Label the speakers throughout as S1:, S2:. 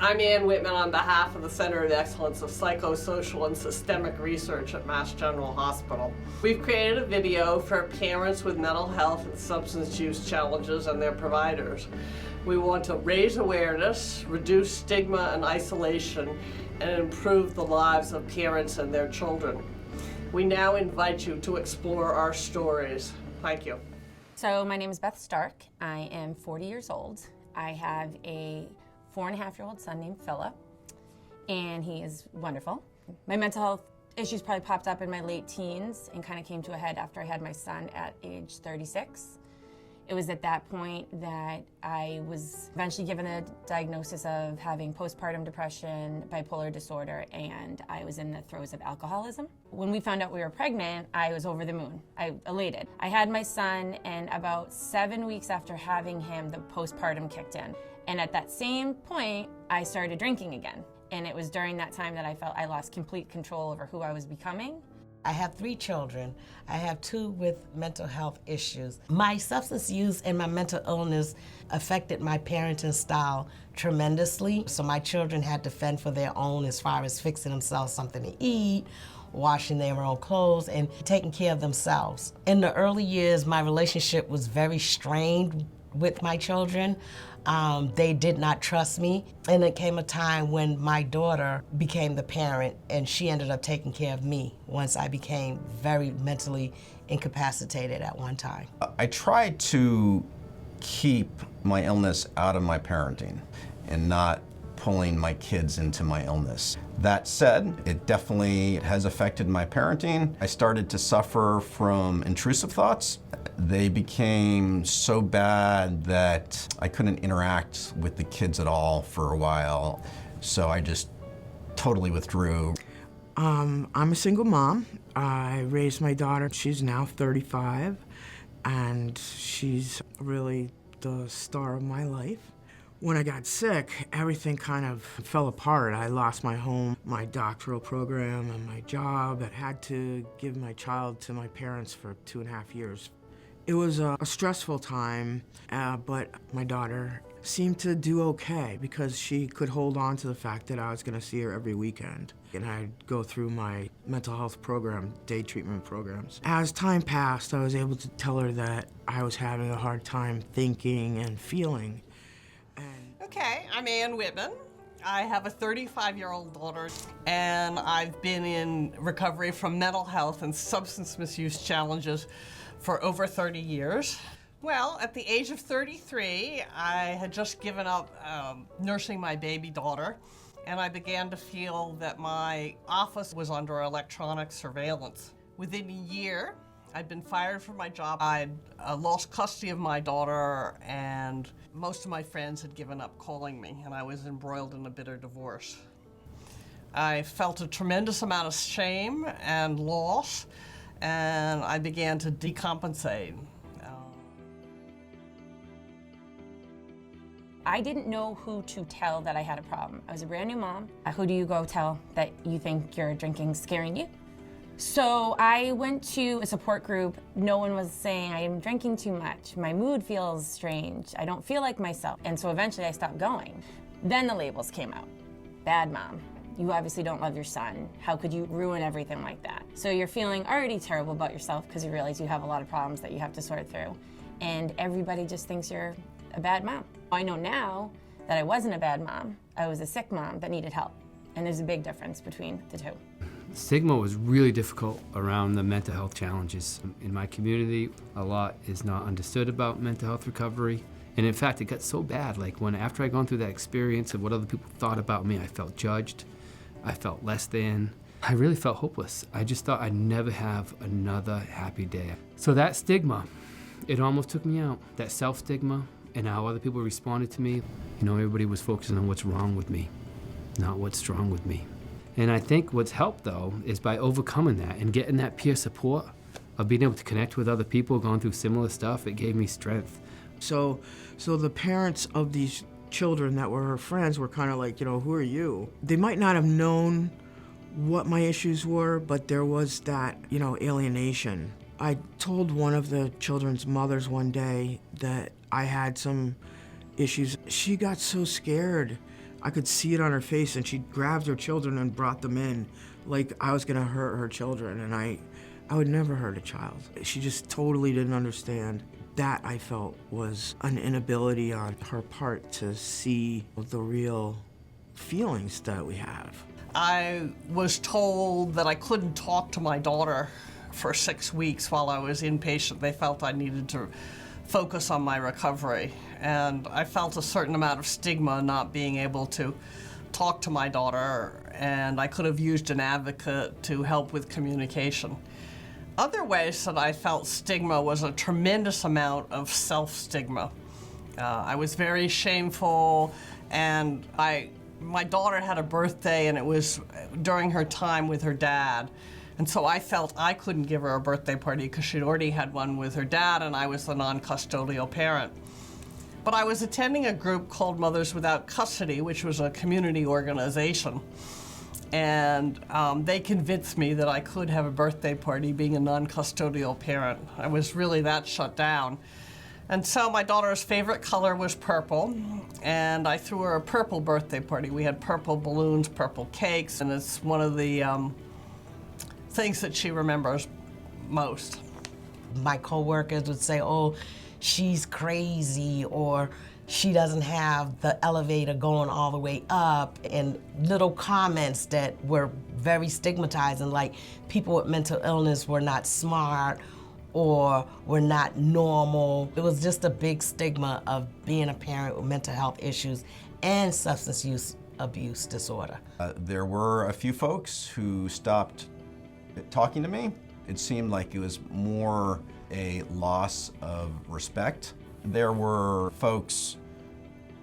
S1: I'm Anne Whitman on behalf of the Center of Excellence of Psychosocial and Systemic Research at Mass General Hospital. We've created a video for parents with mental health and substance use challenges and their providers. We want to raise awareness, reduce stigma and isolation, and improve the lives of parents and their children. We now invite you to explore our stories. Thank you.
S2: So my name is Beth Stark. I am 40 years old. I have a 4.5-year-old son named Philip, and he is wonderful. My mental health issues probably popped up in my late teens and kind of came to a head after I had my son at age 36. It was at that point that I was eventually given a diagnosis of having postpartum depression, bipolar disorder, and I was in the throes of alcoholism. When we found out we were pregnant, I was over the moon. Elated. I had my son, and about 7 weeks after having him, the postpartum kicked in. And at that same point, I started drinking again. And it was during that time that I felt I lost complete control over who I was becoming.
S3: I have 3 children. I have 2 with mental health issues. My substance use and my mental illness affected my parenting style tremendously. So my children had to fend for their own as far as fixing themselves something to eat, washing their own clothes, and taking care of themselves. In the early years, my relationship was very strained with my children. They did not trust me. And it came a time when my daughter became the parent, and she ended up taking care of me once I became very mentally incapacitated at one time.
S4: I tried to keep my illness out of my parenting and not pulling my kids into my illness. That said, it definitely has affected my parenting. I started to suffer from intrusive thoughts. They became so bad that I couldn't interact with the kids at all for a while, so I just totally withdrew.
S5: I'm a single mom. I raised my daughter. She's now 35, and she's really the star of my life. When I got sick, everything kind of fell apart. I lost my home, my doctoral program, and my job. I had to give my child to my parents for 2.5 years. It was a stressful time, but my daughter seemed to do okay because she could hold on to the fact that I was gonna see her every weekend. And I'd go through my mental health program, day treatment programs. As time passed, I was able to tell her that I was having a hard time thinking and feeling.
S1: Okay, I'm Anne Whitman. I have a 35-year-old daughter, and I've been in recovery from mental health and substance misuse challenges for over 30 years. Well, at the age of 33, I had just given up nursing my baby daughter, and I began to feel that my office was under electronic surveillance. Within a year, I'd been fired from my job. I'd lost custody of my daughter, and most of my friends had given up calling me, and I was embroiled in a bitter divorce. I felt a tremendous amount of shame and loss, and I began to decompensate.
S2: I didn't know who to tell that I had a problem. I was a brand new mom. Who do you go tell that you think your drinking's scaring you? So I went to a support group. No one was saying, I am drinking too much. My mood feels strange. I don't feel like myself. And so eventually I stopped going. Then the labels came out. Bad mom. You obviously don't love your son. How could you ruin everything like that? So you're feeling already terrible about yourself because you realize you have a lot of problems that you have to sort through. And everybody just thinks you're a bad mom. I know now that I wasn't a bad mom. I was a sick mom that needed help. And there's a big difference between the two.
S6: Stigma was really difficult around the mental health challenges. In my community, a lot is not understood about mental health recovery. And in fact, it got so bad, like after I'd gone through that experience of what other people thought about me, I felt judged, I felt less than. I really felt hopeless. I just thought I'd never have another happy day. So that stigma, it almost took me out. That self-stigma and how other people responded to me. You know, everybody was focusing on what's wrong with me, not what's strong with me. And I think what's helped, though, is by overcoming that and getting that peer support of being able to connect with other people going through similar stuff, it gave me strength.
S5: So the parents of these children that were her friends were kind of like, you know, who are you? They might not have known what my issues were, but there was that, you know, alienation. I told one of the children's mothers one day that I had some issues. She got so scared I could see it on her face, and she grabbed her children and brought them in like I was gonna hurt her children, and I would never hurt a child. She just totally didn't understand. That, I felt, was an inability on her part to see the real feelings that we have.
S1: I was told that I couldn't talk to my daughter for 6 weeks while I was inpatient. They felt I needed to focus on my recovery. And I felt a certain amount of stigma not being able to talk to my daughter, and I could have used an advocate to help with communication. Other ways that I felt stigma was a tremendous amount of self-stigma. I was very shameful, and my daughter had a birthday, and it was during her time with her dad. And so I felt I couldn't give her a birthday party because she'd already had one with her dad, and I was the non-custodial parent. But I was attending a group called Mothers Without Custody, which was a community organization. And they convinced me that I could have a birthday party being a non-custodial parent. I was really that shut down. And so my daughter's favorite color was purple, and I threw her a purple birthday party. We had purple balloons, purple cakes, and it's one of the things that she remembers most.
S3: My coworkers would say, oh, she's crazy, or she doesn't have the elevator going all the way up, and little comments that were very stigmatizing, like people with mental illness were not smart or were not normal. It was just a big stigma of being a parent with mental health issues and substance use abuse disorder.
S4: There were a few folks who stopped talking to me. It seemed like it was more a loss of respect. There were folks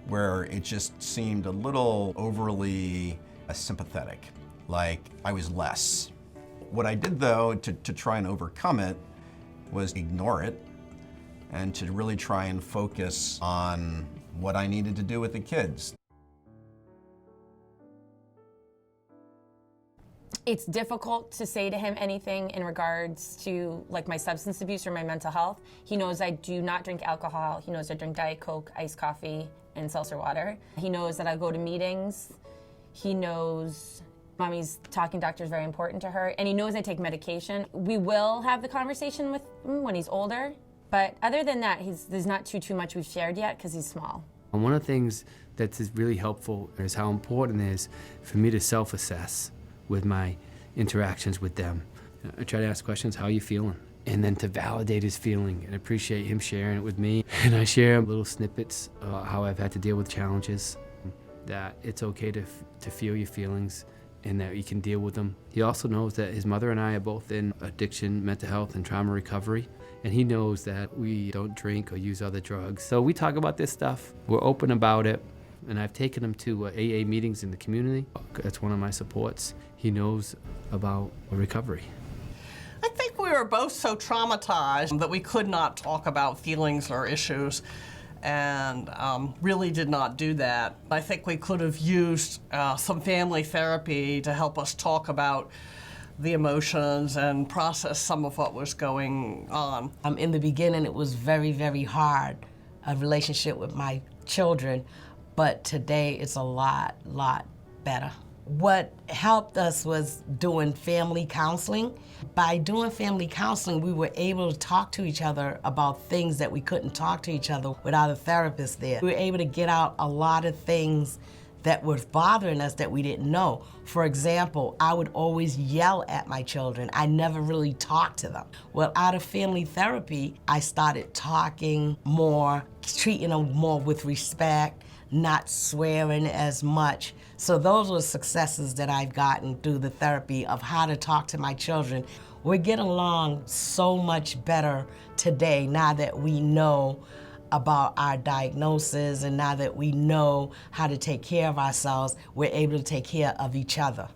S4: where it just seemed a little overly sympathetic, like I was less. What I did, though, to try and overcome it was ignore it and to really try and focus on what I needed to do with the kids.
S2: It's difficult to say to him anything in regards to like my substance abuse or my mental health. He knows I do not drink alcohol. He knows I drink Diet Coke, iced coffee, and seltzer water. He knows that I go to meetings. He knows Mommy's talking doctor is very important to her, and he knows I take medication. We will have the conversation with him when he's older, but other than that, there's not too much we've shared yet because he's small.
S6: And one of the things that's really helpful is how important it is for me to self-assess with my interactions with them. I try to ask questions, how are you feeling? And then to validate his feeling and appreciate him sharing it with me. And I share little snippets about how I've had to deal with challenges, that it's okay to feel your feelings and that you can deal with them. He also knows that his mother and I are both in addiction, mental health, and trauma recovery. And he knows that we don't drink or use other drugs. So we talk about this stuff. We're open about it. And I've taken him to AA meetings in the community. That's one of my supports. He knows about recovery.
S1: I think we were both so traumatized that we could not talk about feelings or issues, and really did not do that. I think we could have used some family therapy to help us talk about the emotions and process some of what was going on.
S3: In the beginning, it was very, very hard, a relationship with my children, but today it's a lot better. What helped us was doing family counseling. By doing family counseling, we were able to talk to each other about things that we couldn't talk to each other without a therapist there. We were able to get out a lot of things that was bothering us that we didn't know. For example, I would always yell at my children. I never really talked to them. Well, out of family therapy, I started talking more, treating them more with respect, not swearing as much. So those were successes that I've gotten through the therapy of how to talk to my children. We're getting along so much better today now that we know about our diagnosis, and now that we know how to take care of ourselves, we're able to take care of each other.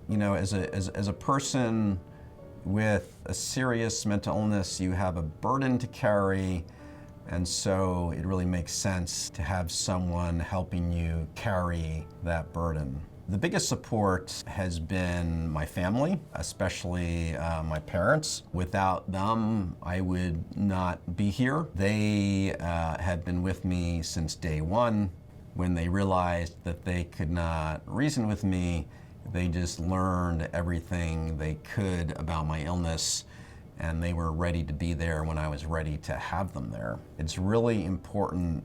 S4: You know, as a person with a serious mental illness, you have a burden to carry, and so it really makes sense to have someone helping you carry that burden. The biggest support has been my family, especially my parents. Without them, I would not be here. They have been with me since day one. When they realized that they could not reason with me, they just learned everything they could about my illness, and they were ready to be there when I was ready to have them there. It's really important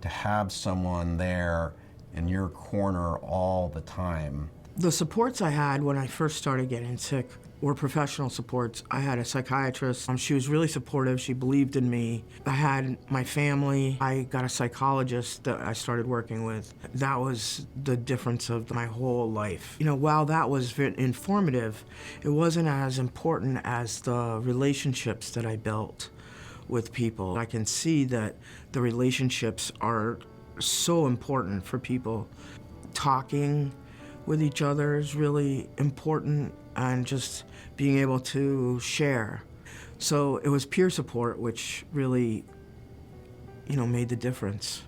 S4: to have someone there in your corner all the time.
S5: The supports I had when I first started getting sick were professional supports. I had a psychiatrist. She was really supportive. She believed in me. I had my family. I got a psychologist that I started working with. That was the difference of my whole life. You know, while that was very informative, it wasn't as important as the relationships that I built with people. I can see that the relationships are so important for people. Talking with each other is really important, and just being able to share. So it was peer support which really, made the difference.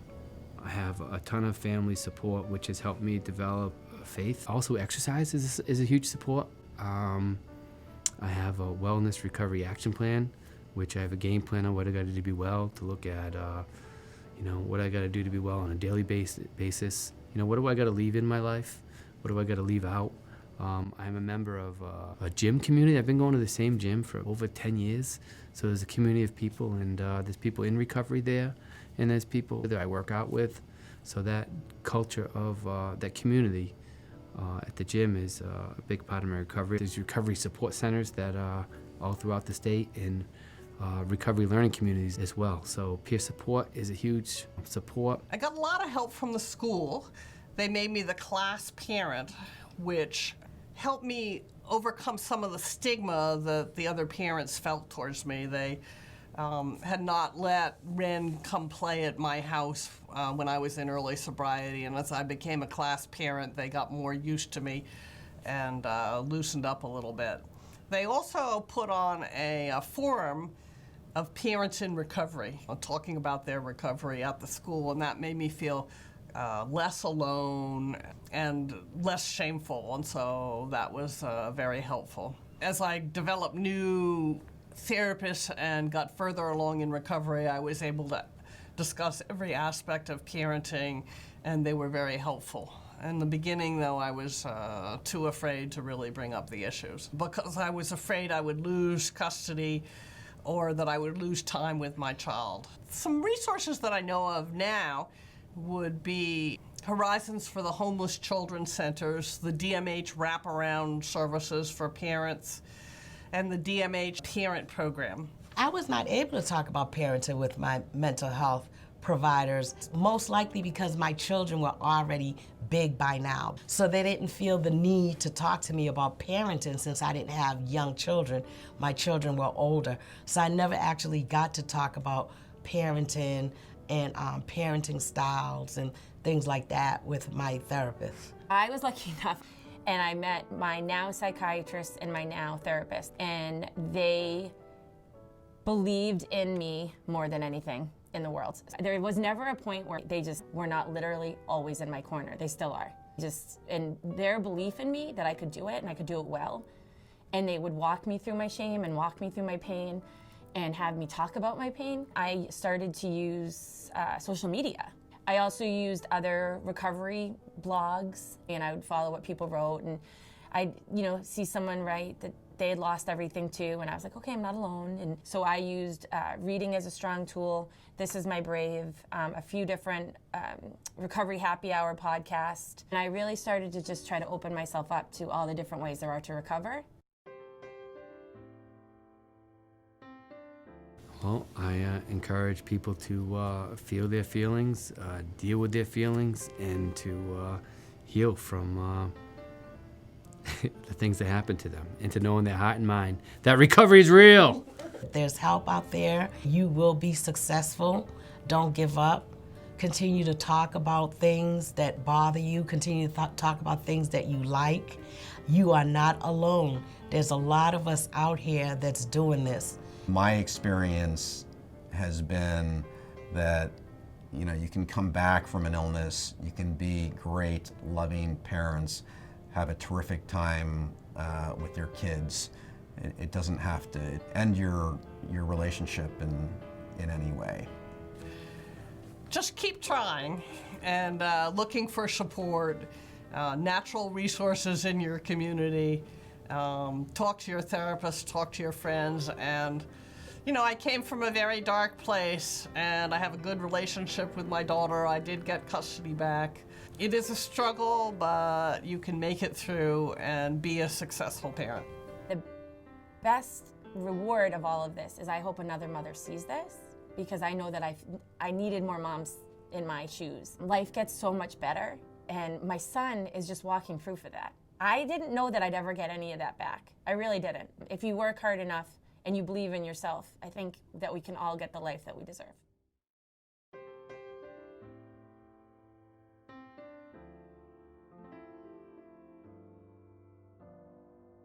S6: I have a ton of family support, which has helped me develop faith. Also, exercise is a huge support. I have a wellness recovery action plan, which I have a game plan on what I got to do to be well, to look at what I got to do to be well on a daily basis. What do I got to leave in my life? What do I got to leave out? I'm a member of a gym community. I've been going to the same gym for over 10 years. So there's a community of people, and there's people in recovery there, and there's people that I work out with. So that culture of that community at the gym is a big part of my recovery. There's recovery support centers that are all throughout the state, and recovery learning communities as well. So peer support is a huge support.
S1: I got a lot of help from the school. They made me the class parent, which helped me overcome some of the stigma that the other parents felt towards me. They had not let Ren come play at my house when I was in early sobriety, and as I became a class parent, they got more used to me and loosened up a little bit. They also put on a forum of parents in recovery, talking about their recovery at the school, and that made me feel less alone and less shameful, and so that was very helpful. As I developed new therapists and got further along in recovery, I was able to discuss every aspect of parenting, and they were very helpful. In the beginning, though, I was too afraid to really bring up the issues because I was afraid I would lose custody or that I would lose time with my child. Some resources that I know of now would be Horizons for the Homeless Children's Centers, the DMH wraparound services for parents, and the DMH parent program.
S3: I was not able to talk about parenting with my mental health providers, most likely because my children were already big by now. So they didn't feel the need to talk to me about parenting since I didn't have young children. My children were older. So I never actually got to talk about parenting and parenting styles and things like that with my therapist.
S2: I was lucky enough, and I met my now psychiatrist and my now therapist, and they believed in me more than anything in the world. There was never a point where they just were not literally always in my corner. They still are. And their belief in me that I could do it and I could do it well, and they would walk me through my shame and walk me through my pain and have me talk about my pain. I started to use social media. I also used other recovery blogs, and I would follow what people wrote, and I'd see someone write that they had lost everything too, and I was like, okay, I'm not alone. And so I used reading as a strong tool, This Is My Brave, a few different recovery happy hour podcasts, and I really started to just try to open myself up to all the different ways there are to recover.
S6: Well, I encourage people to feel their feelings, deal with their feelings, and to heal from the things that happen to them, and to know in their heart and mind that recovery is real.
S3: There's help out there. You will be successful. Don't give up. Continue to talk about things that bother you. Continue to talk about things that you like. You are not alone. There's a lot of us out here that's doing this.
S4: My experience has been that, You know, you can come back from an illness, you can be great, loving parents, have a terrific time with your kids. It doesn't have to end your relationship in any way.
S1: Just keep trying and looking for support, natural resources in your community. Talk to your therapist, talk to your friends, and you know, I came from a very dark place, and I have a good relationship with my daughter. I did get custody back. It is a struggle, but you can make it through and be a successful parent.
S2: The best reward of all of this is I hope another mother sees this, because I know that I needed more moms in my shoes. Life gets so much better, and my son is just walking proof of that. I didn't know that I'd ever get any of that back. I really didn't. If you work hard enough and you believe in yourself, I think that we can all get the life that we deserve.